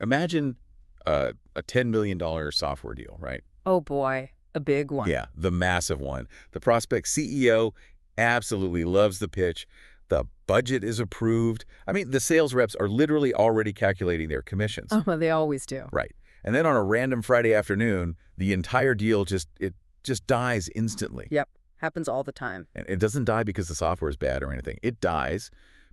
Imagine a $10 million software deal, right? Oh boy, a big one. Yeah, the massive one. The prospect CEO absolutely loves the pitch. The budget is approved. I mean, the sales reps are literally already calculating their commissions. Oh, well, they always do. Right. And then on a random Friday afternoon, the entire deal just dies instantly. Yep, happens all the time. And it doesn't die because the software is bad or anything. It dies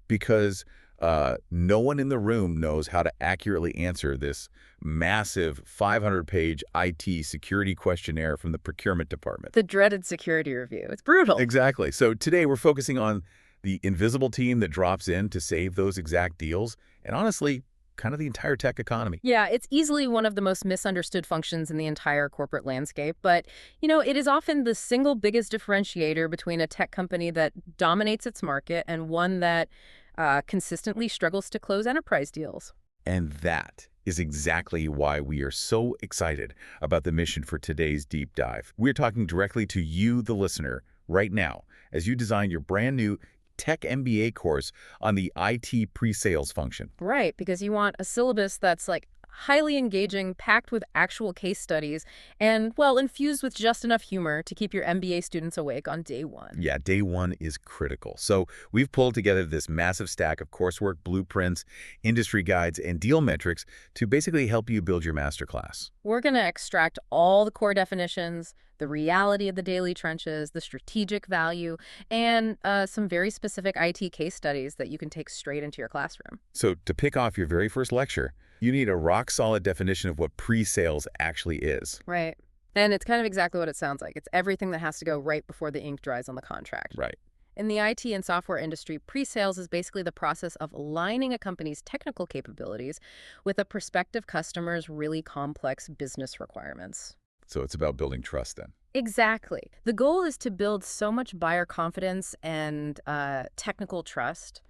because no one in the room knows how to accurately answer this massive 500-page IT security questionnaire from the procurement department. The dreaded security review. It's brutal. Exactly. So today we're focusing on the invisible team that drops in to save those exact deals, and honestly, kind of the entire tech economy. Yeah, it's easily one of the most misunderstood functions in the entire corporate landscape, but, it is often the single biggest differentiator between a tech company that dominates its market and one that consistently struggles to close enterprise deals. And that is exactly why we are so excited about the mission for today's deep dive. We're talking directly to you, the listener, right now, as you design your brand new Tech MBA course on the IT pre-sales function. Right, because you want a syllabus that's like highly engaging, packed with actual case studies, and, well, infused with just enough humor to keep your MBA students awake on day one. Yeah, day one is critical. So we've pulled together this massive stack of coursework, blueprints, industry guides, and deal metrics to basically help you build your masterclass. We're going to extract all the core definitions, the reality of the daily trenches, the strategic value, and some very specific IT case studies that you can take straight into your classroom. So to pick off your very first lecture, you need a rock-solid definition of what pre-sales actually is. Right. And it's kind of exactly what it sounds like. It's everything that has to go right before the ink dries on the contract. Right. In the IT and software industry, pre-sales is basically the process of aligning a company's technical capabilities with a prospective customer's really complex business requirements. So it's about building trust then. Exactly. The goal is to build so much buyer confidence and technical trust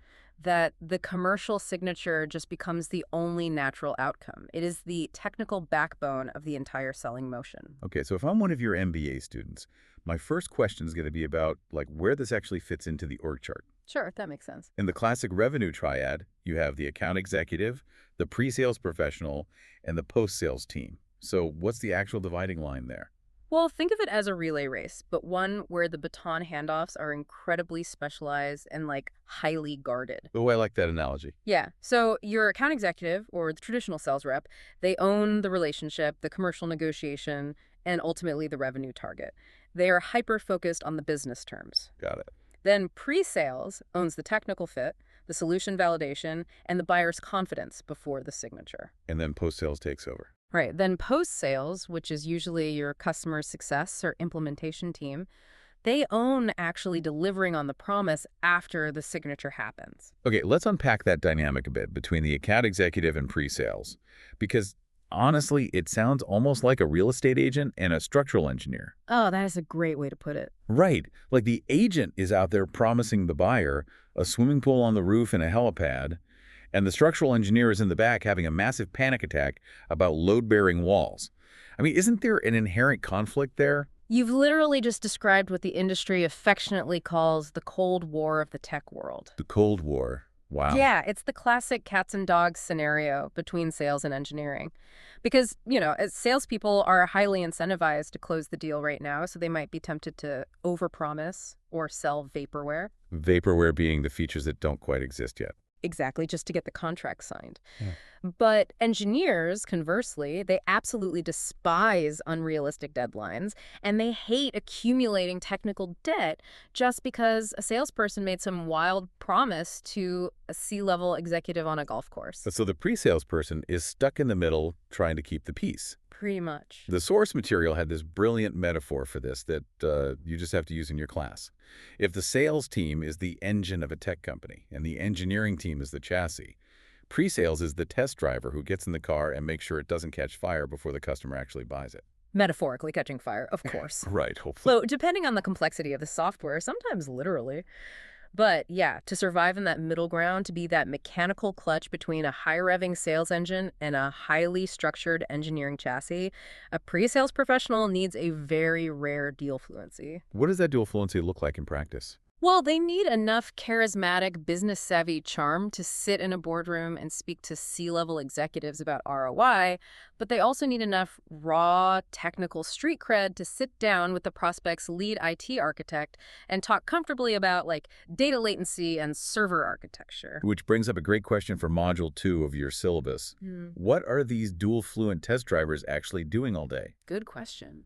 that the commercial signature just becomes the only natural outcome. It is the technical backbone of the entire selling motion. Okay, so if I'm one of your MBA students, my first question is going to be about where this actually fits into the org chart. Sure, that makes sense. In the classic revenue triad, you have the account executive, the pre-sales professional, and the post-sales team. So what's the actual dividing line there? Well, think of it as a relay race, but one where the baton handoffs are incredibly specialized and, highly guarded. Oh, I like that analogy. Yeah, so your account executive, or the traditional sales rep, they own the relationship, the commercial negotiation, and ultimately the revenue target. They are hyper-focused on the business terms. Got it. Then pre-sales owns the technical fit, the solution validation, and the buyer's confidence before the signature. And then post-sales takes over. Right. Then post-sales, which is usually your customer success or implementation team, they own actually delivering on the promise after the signature happens. Okay, let's unpack that dynamic a bit between the account executive and pre-sales. Because honestly, it sounds almost like a real estate agent and a structural engineer. Oh, that is a great way to put it. Right. Like the agent is out there promising the buyer a swimming pool on the roof and a helipad, and the structural engineer is in the back having a massive panic attack about load-bearing walls. I mean, isn't there an inherent conflict there? You've literally just described what the industry affectionately calls the Cold War of the tech world. The Cold War. Wow. Yeah, it's the classic cats and dogs scenario between sales and engineering. Because, as salespeople are highly incentivized to close the deal right now, so they might be tempted to overpromise or sell vaporware. Vaporware being the features that don't quite exist yet. Exactly, just to get the contract signed. Yeah. But engineers, conversely, they absolutely despise unrealistic deadlines, and they hate accumulating technical debt just because a salesperson made some wild promise to a C-level executive on a golf course. So the pre-sales person is stuck in the middle trying to keep the peace. Pretty much. The source material had this brilliant metaphor for this that you just have to use in your class. If the sales team is the engine of a tech company and the engineering team is the chassis, pre-sales is the test driver who gets in the car and makes sure it doesn't catch fire before the customer actually buys it. Metaphorically catching fire, of course. Right, hopefully. So, depending on the complexity of the software, sometimes literally. But yeah, to survive in that middle ground, to be that mechanical clutch between a high-revving sales engine and a highly structured engineering chassis, a pre-sales professional needs a very rare deal fluency. What does that dual fluency look like in practice? Well, they need enough charismatic, business-savvy charm to sit in a boardroom and speak to C-level executives about ROI, but they also need enough raw, technical street cred to sit down with the prospect's lead IT architect and talk comfortably about, like, data latency and server architecture. Which brings up a great question for Module 2 of your syllabus. Hmm, What are these dual fluent test drivers actually doing all day? good question.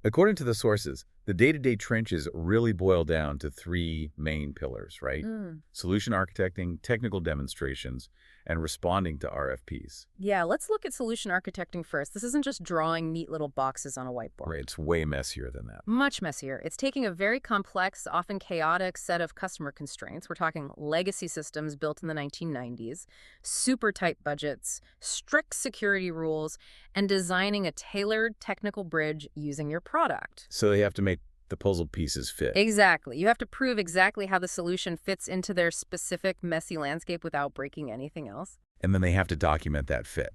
According to the sources, the day-to-day trenches really boil down to three main pillars, right? Mm. Solution architecting, technical demonstrations, and responding to RFPs. Yeah, let's look at solution architecting first. This isn't just drawing neat little boxes on a whiteboard. Right, it's way messier than that. Much messier. It's taking a very complex, often chaotic set of customer constraints. We're talking legacy systems built in the 1990s, super tight budgets, strict security rules, and designing a tailored technical bridge using your product. So they have to make the puzzle pieces fit. Exactly. You have to prove exactly how the solution fits into their specific messy landscape without breaking anything else. And then they have to document that fit,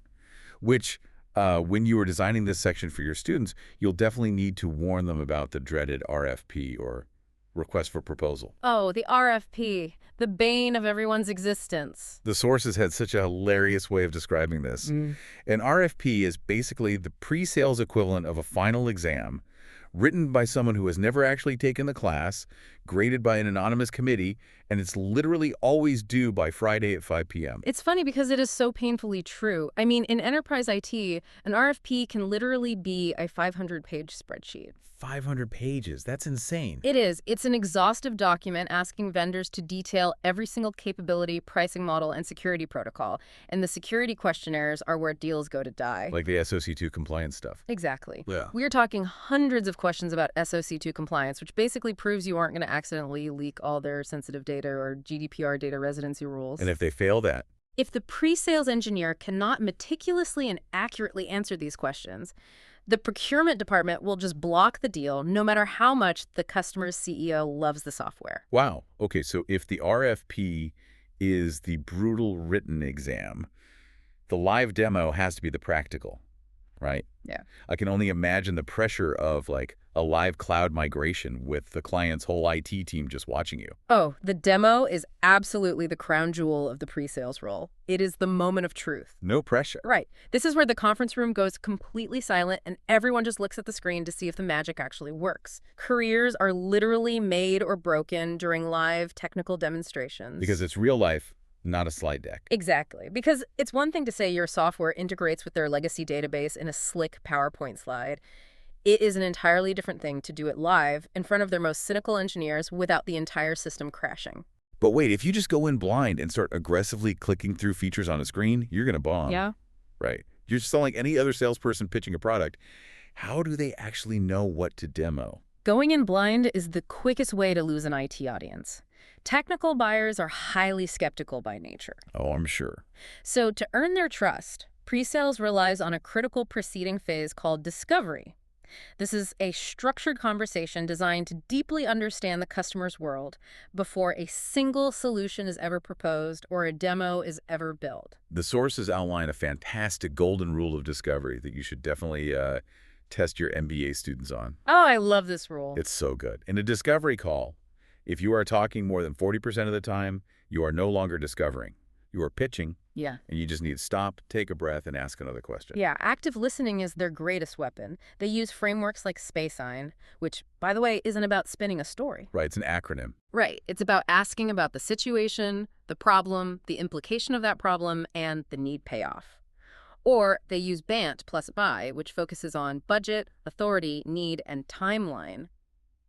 which when you are designing this section for your students, you'll definitely need to warn them about the dreaded RFP, or request for proposal. Oh, the RFP, the bane of everyone's existence. The sources had such a hilarious way of describing this. An RFP is basically the pre-sales equivalent of a final exam, written by someone who has never actually taken the class, graded by an anonymous committee, and it's literally always due by Friday at 5 p.m. It's funny because it is so painfully true. I mean, in enterprise IT, an RFP can literally be a 500-page spreadsheet. 500 pages. That's insane. It is. It's an exhaustive document asking vendors to detail every single capability, pricing model, and security protocol. And the security questionnaires are where deals go to die. Like the SOC2 compliance stuff. Exactly. Yeah. We are talking hundreds of questions about SOC2 compliance, which basically proves you aren't going to accidentally leak all their sensitive data or GDPR data residency rules. And if they fail that, If the pre-sales engineer cannot meticulously and accurately answer these questions, the procurement department will just block the deal no matter how much the customer's CEO loves the software. wow. Okay, so if the RFP is the brutal written exam, the live demo has to be the practical, right? Yeah. I can only imagine the pressure of like a live cloud migration with the client's whole IT team just watching you. Oh, the demo is absolutely the crown jewel of the pre-sales role. It is the moment of truth. No pressure. Right. This is where the conference room goes completely silent and everyone just looks at the screen to see if the magic actually works. Careers are literally made or broken during live technical demonstrations. Because it's real life, not a slide deck. Exactly. Because it's one thing to say your software integrates with their legacy database in a slick PowerPoint slide. It is an entirely different thing to do it live in front of their most cynical engineers without the entire system crashing. But wait, if you just go in blind and start aggressively clicking through features on a screen, you're going to bomb. Yeah. Right. You're just like any other salesperson pitching a product. How do they actually know what to demo? Going in blind is the quickest way to lose an IT audience. Technical buyers are highly skeptical by nature. Oh, I'm sure. So to earn their trust, pre-sales relies on a critical preceding phase called discovery. This is a structured conversation designed to deeply understand the customer's world before a single solution is ever proposed or a demo is ever built. The sources outline a fantastic golden rule of discovery that you should definitely test your MBA students on. Oh, I love this rule. It's so good. In a discovery call, if you are talking more than 40% of the time, you are no longer discovering. You are pitching, Yeah. and you just need to stop, take a breath, and ask another question. Yeah, active listening is their greatest weapon. They use frameworks like SpaceIn, which, by the way, isn't about spinning a story. Right, it's an acronym. Right. It's about asking about the situation, the problem, the implication of that problem, and the need payoff. Or they use BANT plus BY, which focuses on budget, authority, need, and timeline.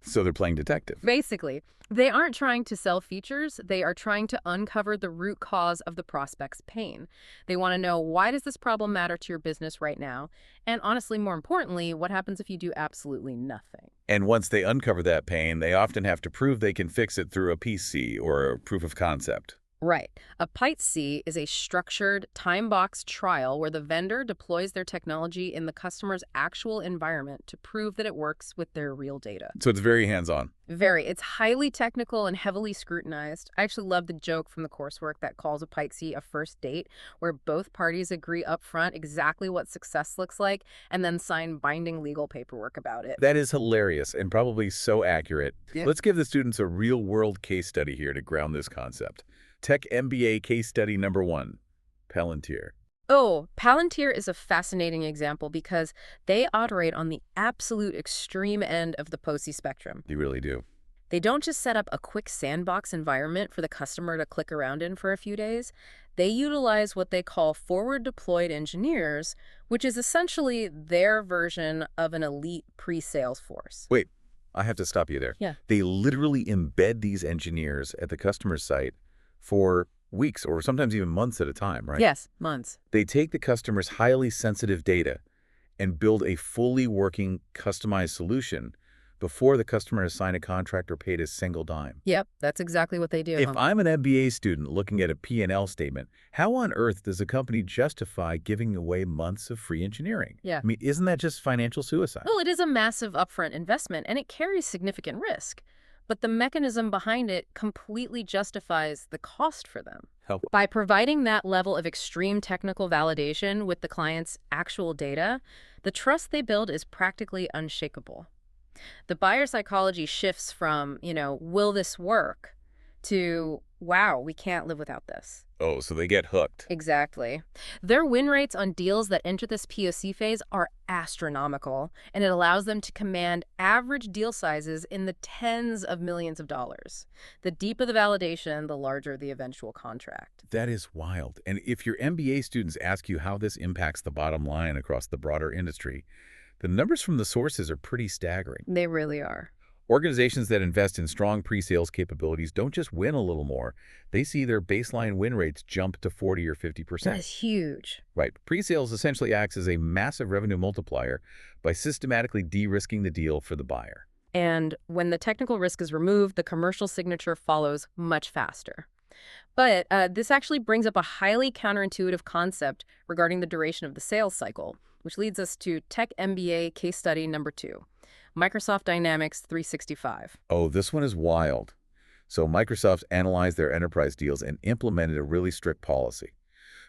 So they're playing detective. Basically, they aren't trying to sell features. They are trying to uncover the root cause of the prospect's pain. They want to know, why does this problem matter to your business right now? And honestly, more importantly, what happens if you do absolutely nothing? And once they uncover that pain, they often have to prove they can fix it through a PC or a proof of concept. Right. A PITE-C is a structured, time-boxed trial where the vendor deploys their technology in the customer's actual environment to prove that it works with their real data. So it's very hands-on. Very. It's highly technical and heavily scrutinized. I actually love the joke from the coursework that calls a PITE-C a first date, where both parties agree upfront exactly what success looks like and then sign binding legal paperwork about it. That is hilarious and probably so accurate. Yeah. Let's give the students a real-world case study here to ground this concept. Tech MBA case study number 1, Palantir. Oh, Palantir is a fascinating example because they operate on the absolute extreme end of the POSI spectrum. You really do. They don't just set up a quick sandbox environment for the customer to click around in for a few days. They utilize what they call forward-deployed engineers, which is essentially their version of an elite pre-sales force. Wait, I have to stop you there. Yeah. They literally embed these engineers at the customer site for weeks or sometimes even months at a time, right? Yes, months. They take the customer's highly sensitive data and build a fully working, customized solution before the customer has signed a contract or paid a single dime. Yep, that's exactly what they do. If I'm an MBA student looking at a P&L statement, how on earth does a company justify giving away months of free engineering? Yeah. I mean, isn't that just financial suicide? Well, it is a massive upfront investment, and it carries significant risk. But the mechanism behind it completely justifies the cost for them. Help. By providing that level of extreme technical validation with the client's actual data, the trust they build is practically unshakable. The buyer psychology shifts from, will this work, to, wow, we can't live without this. Oh, so they get hooked. Exactly. Their win rates on deals that enter this POC phase are astronomical, and it allows them to command average deal sizes in the tens of millions of dollars. The deeper the validation, the larger the eventual contract. That is wild. And if your MBA students ask you how this impacts the bottom line across the broader industry, the numbers from the sources are pretty staggering. They really are. Organizations that invest in strong pre-sales capabilities don't just win a little more. They see their baseline win rates jump to 40 or 50%. That's huge. Right. Pre-sales essentially acts as a massive revenue multiplier by systematically de-risking the deal for the buyer. And when the technical risk is removed, the commercial signature follows much faster. But this actually brings up a highly counterintuitive concept regarding the duration of the sales cycle, which leads us to Tech MBA case study number 2. Microsoft Dynamics 365. Oh, this one is wild. So Microsoft analyzed their enterprise deals and implemented a really strict policy.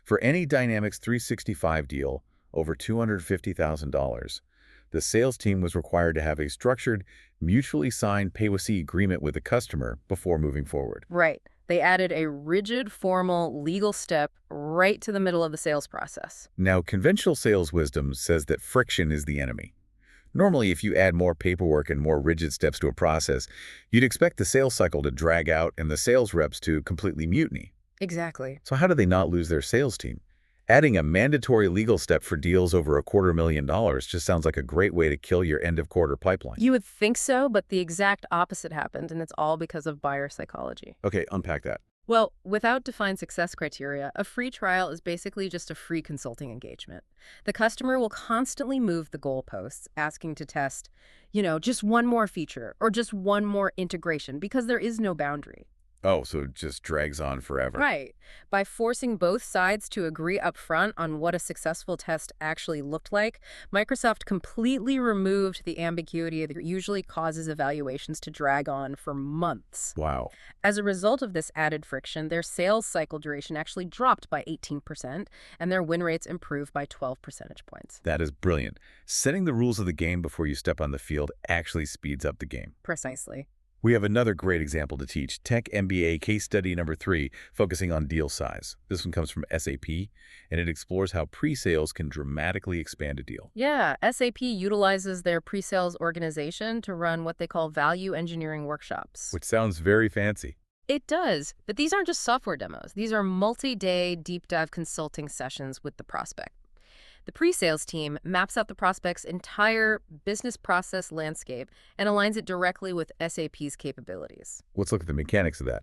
For any Dynamics 365 deal over $250,000, the sales team was required to have a structured, mutually signed pay-as-you-see agreement with the customer before moving forward. Right. They added a rigid, formal, legal step right to the middle of the sales process. Now, conventional sales wisdom says that friction is the enemy. Normally, if you add more paperwork and more rigid steps to a process, you'd expect the sales cycle to drag out and the sales reps to completely mutiny. Exactly. So how do they not lose their sales team? Adding a mandatory legal step for deals over $250,000 just sounds like a great way to kill your end-of-quarter pipeline. You would think so, but the exact opposite happened, and it's all because of buyer psychology. Okay, unpack that. Well, without defined success criteria, a free trial is basically just a free consulting engagement. The customer will constantly move the goalposts, asking to test, just one more feature or just one more integration because there is no boundary. Oh, so it just drags on forever. Right. By forcing both sides to agree up front on what a successful test actually looked like, Microsoft completely removed the ambiguity that usually causes evaluations to drag on for months. Wow. As a result of this added friction, their sales cycle duration actually dropped by 18%, and their win rates improved by 12 percentage points. That is brilliant. Setting the rules of the game before you step on the field actually speeds up the game. Precisely. We have another great example to teach, Tech MBA case study number 3, focusing on deal size. This one comes from SAP, and it explores how pre-sales can dramatically expand a deal. Yeah, SAP utilizes their pre-sales organization to run what they call value engineering workshops. Which sounds very fancy. It does, but these aren't just software demos. These are multi-day deep dive consulting sessions with the prospect. The pre-sales team maps out the prospect's entire business process landscape and aligns it directly with SAP's capabilities. Let's look at the mechanics of that.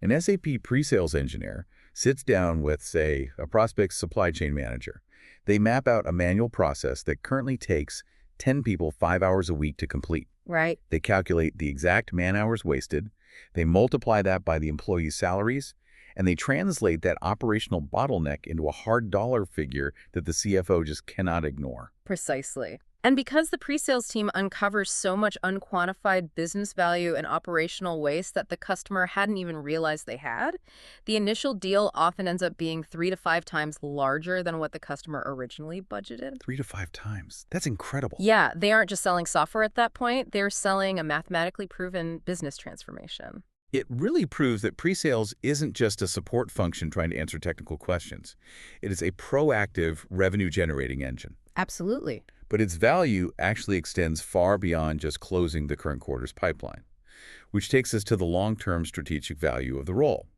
An SAP pre-sales engineer sits down with, say, a prospect's supply chain manager. They map out a manual process that currently takes 10 people 5 hours a week to complete. Right. They calculate the exact man-hours wasted, they multiply that by the employees' salaries, and they translate that operational bottleneck into a hard dollar figure that the CFO just cannot ignore. Precisely. And because the pre-sales team uncovers so much unquantified business value and operational waste that the customer hadn't even realized they had, the initial deal often ends up being 3 to 5 times larger than what the customer originally budgeted. 3 to 5 times. That's incredible. Yeah, they aren't just selling software at that point, they're selling a mathematically proven business transformation. It really proves that pre-sales isn't just a support function trying to answer technical questions. It is a proactive revenue-generating engine. Absolutely. But its value actually extends far beyond just closing the current quarter's pipeline, which takes us to the long-term strategic value of the role.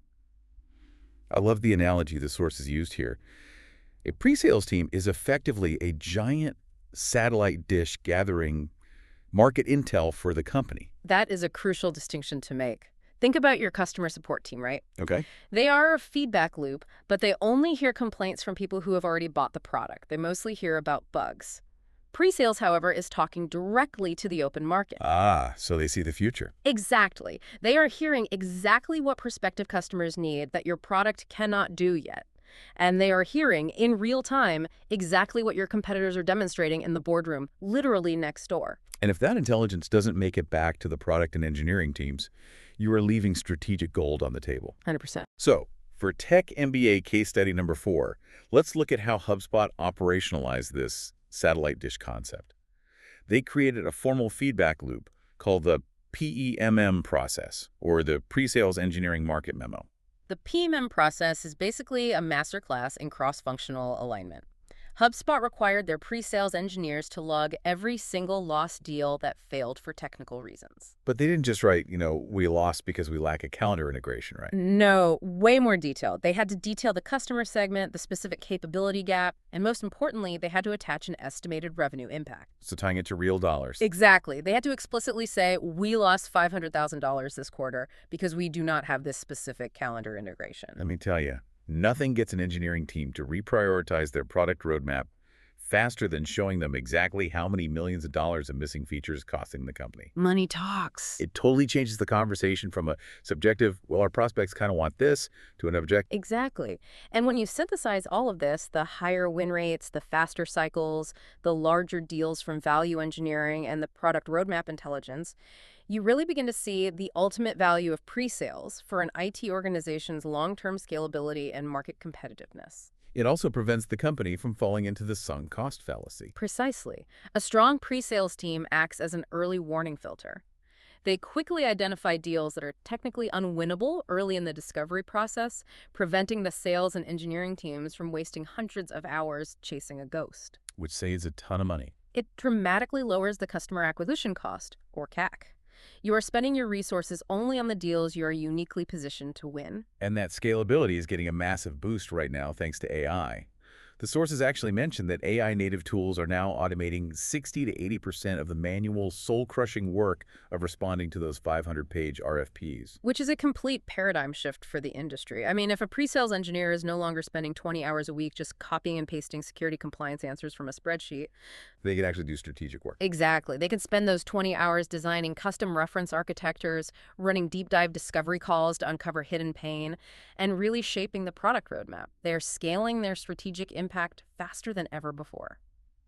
I love the analogy the sources used here. A pre-sales team is effectively a giant satellite dish gathering market intel for the company. That is a crucial distinction to make. Think about your customer support team, right? Okay. They are a feedback loop, but they only hear complaints from people who have already bought the product. They mostly hear about bugs. Pre-sales, however, is talking directly to the open market. Ah, so they see the future. Exactly. They are hearing exactly what prospective customers need that your product cannot do yet. And they are hearing, in real time, exactly what your competitors are demonstrating in the boardroom, literally next door. And if that intelligence doesn't make it back to the product and engineering teams, you are leaving strategic gold on the table. 100%. So, for Tech MBA case study number 4, let's look at how HubSpot operationalized this satellite dish concept. They created a formal feedback loop called the PEMM process, or the Pre-Sales Engineering Market Memo. The PMM process is basically a masterclass in cross-functional alignment. HubSpot required their pre-sales engineers to log every single lost deal that failed for technical reasons. But they didn't just write, we lost because we lack a calendar integration, right? No, way more detailed. They had to detail the customer segment, the specific capability gap, and most importantly, they had to attach an estimated revenue impact. So tying it to real dollars. Exactly. They had to explicitly say, we lost $500,000 this quarter because we do not have this specific calendar integration. Let me tell you, nothing gets an engineering team to reprioritize their product roadmap faster than showing them exactly how many millions of dollars of missing features costing the company. Money talks. It totally changes the conversation from a subjective, well, our prospects kind of want this, to an objective. Exactly. And when you synthesize all of this, the higher win rates, the faster cycles, the larger deals from value engineering, and the product roadmap intelligence, you really begin to see the ultimate value of pre-sales for an IT organization's long-term scalability and market competitiveness. It also prevents the company from falling into the sunk cost fallacy. Precisely. A strong pre-sales team acts as an early warning filter. They quickly identify deals that are technically unwinnable early in the discovery process, preventing the sales and engineering teams from wasting hundreds of hours chasing a ghost. Which saves a ton of money. It dramatically lowers the customer acquisition cost, or CAC. You are spending your resources only on the deals you are uniquely positioned to win. And that scalability is getting a massive boost right now thanks to AI. The sources actually mentioned that AI-native tools are now automating 60 to 80% of the manual, soul-crushing work of responding to those 500-page RFPs. Which is a complete paradigm shift for the industry. I mean, if a pre-sales engineer is no longer spending 20 hours a week just copying and pasting security compliance answers from a spreadsheet. They can actually do strategic work. Exactly. They can spend those 20 hours designing custom reference architectures, running deep dive discovery calls to uncover hidden pain, and really shaping the product roadmap. They're scaling their strategic impact faster than ever before.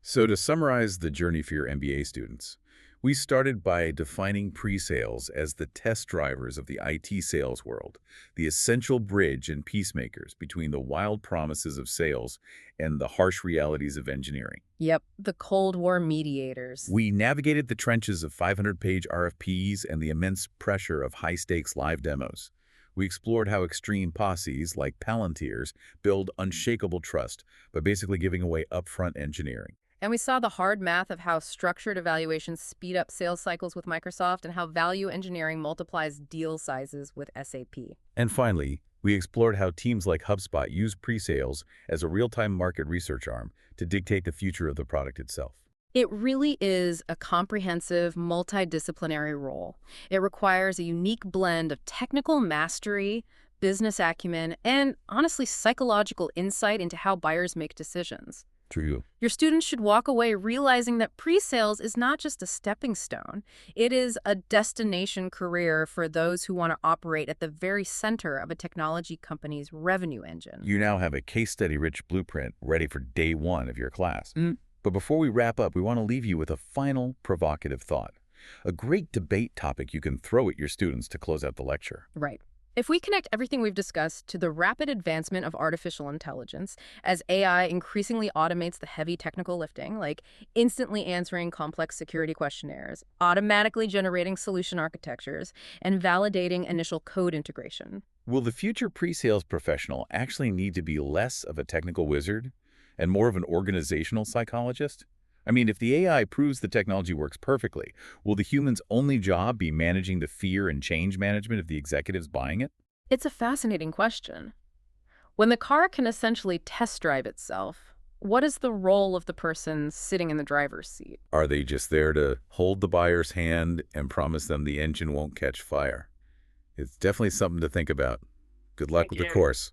So to summarize the journey for your MBA students, we started by defining pre-sales as the test drivers of the IT sales world, the essential bridge and peacemakers between the wild promises of sales and the harsh realities of engineering. Yep, the Cold War mediators. We navigated the trenches of 500-page RFPs and the immense pressure of high-stakes live demos. We explored how extreme posses, like Palantirs, build unshakable trust by basically giving away upfront engineering. And we saw the hard math of how structured evaluations speed up sales cycles with Microsoft and how value engineering multiplies deal sizes with SAP. And finally, we explored how teams like HubSpot use pre-sales as a real-time market research arm to dictate the future of the product itself. It really is a comprehensive, multidisciplinary role. It requires a unique blend of technical mastery, business acumen, and honestly, psychological insight into how buyers make decisions. True. Your students should walk away realizing that pre-sales is not just a stepping stone. It is a destination career for those who want to operate at the very center of a technology company's revenue engine. You now have a case study-rich blueprint ready for day one of your class. But before we wrap up, we want to leave you with a final provocative thought. A great debate topic you can throw at your students to close out the lecture. Right. If we connect everything we've discussed to the rapid advancement of artificial intelligence, as AI increasingly automates the heavy technical lifting, like instantly answering complex security questionnaires, automatically generating solution architectures, and validating initial code integration. Will the future pre-sales professional actually need to be less of a technical wizard and more of an organizational psychologist? I mean, if the AI proves the technology works perfectly, will the human's only job be managing the fear and change management of the executives buying it? It's a fascinating question. When the car can essentially test drive itself, what is the role of the person sitting in the driver's seat? Are they just there to hold the buyer's hand and promise them the engine won't catch fire? It's definitely something to think about. Good luck Thank with the you. course.